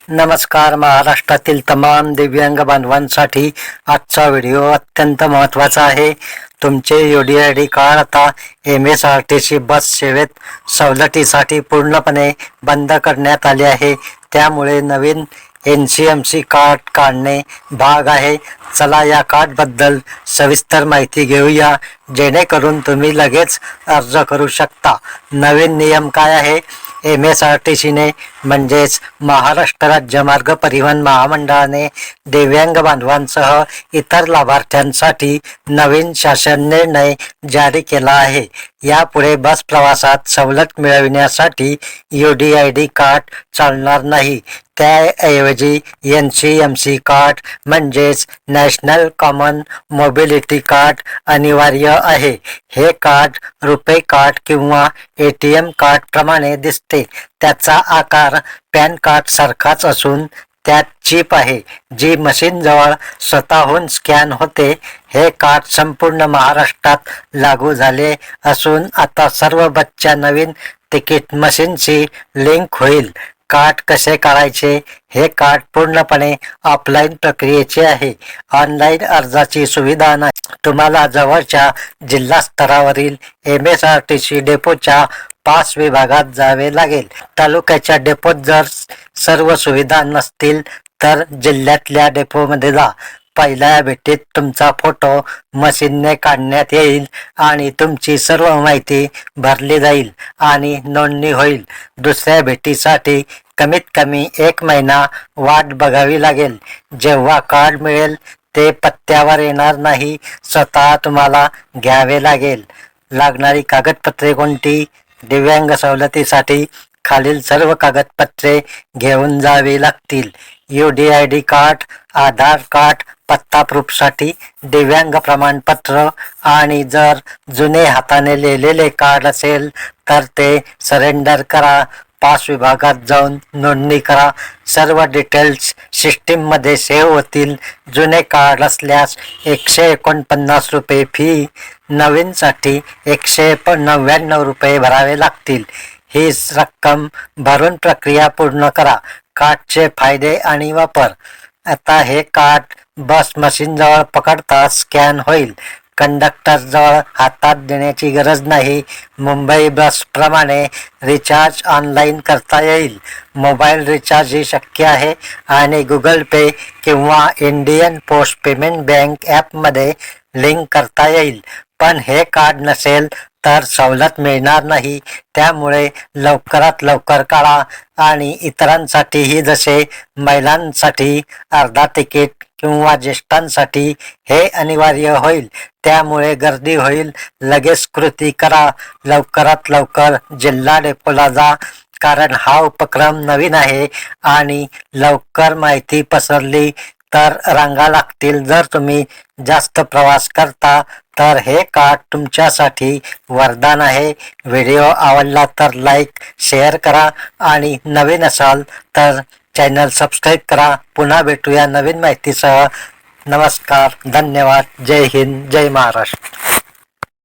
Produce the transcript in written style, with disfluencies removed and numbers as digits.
नमस्कार. महाराष्ट्रातील तमाम दिव्यांग बांधवांसाठी आजचा व्हिडिओ अत्यंत महत्त्वाचा आहे. तुमचे UDID कार्ड आता MSRTC बस सेवेत सवलतीसाठी पूर्णपणे बंद करण्यात आले आहे. त्यामुळे नवीन NCMC कार्ड काढणे भाग आहे. चला या कार्डबद्दल सविस्तर माहिती घेऊया, जेणेकरून तुम्ही लगेच अर्ज करू शकता. नवीन नियम काय आहे? MSRTCने म्हणजेच महाराष्ट्र राज्य मार्ग परिवहन महामंडळाने दिव्यांग बांधवांसह इतर लाभार्थ्यांसाठी नवीन शासन निर्णय जारी केला आहे. यापुढे बस प्रवासात सवलत मिळविण्यासाठी UDID कार्ड चालणार नाही. त्याऐवजी NCMC कार्ड म्हणजेच नॅशनल कॉमन मोबिलिटी कार्ड अनिवार्य आहे. हे कार्ड रुपे कार्ड किंवा ATM कार्ड प्रमाणे दिसते. त्याचा आकार पॅन कार्ड सारखाच असून त्यात चिप आहे, जी मशीनजवळ स्वतःहून स्कॅन होते. हे कार्ड संपूर्ण महाराष्ट्रात लागू झाले असून आता सर्व बसच्या नवीन तिकीट मशीनशी लिंक होईल. कार्ड कसे काढायचे? हे कार्ड पूर्णपणे ऑफलाईन प्रक्रियेचे आहे. ऑनलाईन अर्जाची सुविधा नाही. तुम्हाला जवळच्या जिल्हा स्तरावरील MSRTC डेपोच्या पास विभागात जावे लागेल. तालुक्याच्या डेपोत जर सर्व सुविधा नसतील तर जिल्ह्यातल्या डेपोमध्ये जा. पहिल्या भेटीत तुमचा फोटो मशीनने काढण्यात येईल आणि तुमची सर्व माहिती भरली जाईल आणि नोंदणी होईल. दुसऱ्या भेटीसाठी कमीत कमी 1 महिना वाट बघावी लागेल. जेव्हा कार्ड मिळेल ते पत्त्यावर येणार नाही, स्वतः तुम्हाला घ्यावे लागेल. लागणारी कागदपत्रे कोणती? दिव्यांग सवलतीसाठी खालील सर्व कागदपत्रे घेऊन जावी लागतील. UDID कार्ड, आधार कार्ड, पत्ता प्रूफसाठी दिव्यांग प्रमाणपत्र आणि जर जुने हाताने लिहिलेले कार्ड असेल तर ते सरेंडर करा. पास विभागात जाऊन नोंदणी करा. सर्व डिटेल्स सिस्टीममध्ये सेव्ह होतील. जुने कार्ड असल्यास 149 रुपये फी, नवीनसाठी 199 रुपये भरावे लागतील. ही रक्कम भरून प्रक्रिया पूर्ण करा. कार्डचे फायदे आणि वापर. आता हे कार्ड बस मशीनजवळ पकडताच स्कॅन होईल. कंडक्टरजवळ हातात देण्याची गरज नाही. मुंबई बसप्रमाणे रिचार्ज ऑनलाईन करता येईल. मोबाईल रिचार्जही शक्य आहे आणि गुगल पे किंवा इंडियन पोस्ट पेमेंट बँक ॲपमध्ये लिंक करता येईल. पण हे कार्ड नसेल तर सवलत मिळणार नाही. त्यामुळे लवकरात लवकर काढा. आणि इतरांसाठीही, जसे महिलांसाठी अर्धा तिकीट किंवा ज्येष्ठांसाठी हे अनिवार्य होईल. त्यामुळे गर्दी होईल. लगेच कृती करा. लवकरात लवकर जिल्हा डेपोला जा, कारण हा उपक्रम नवीन आहे आणि लवकर माहिती पसरली तर रांगा लागतील. जर तुम्ही जास्त प्रवास करता तर हे कार्ड तुमच्यासाठी वरदान आहे. व्हिडिओ आवडला तर लाईक, शेअर करा आणि नवीन असाल तर चॅनल सबस्क्राईब करा. पुन्हा भेटूया नवीन माहितीसह. नमस्कार, धन्यवाद. जय हिंद, जय महाराष्ट्र.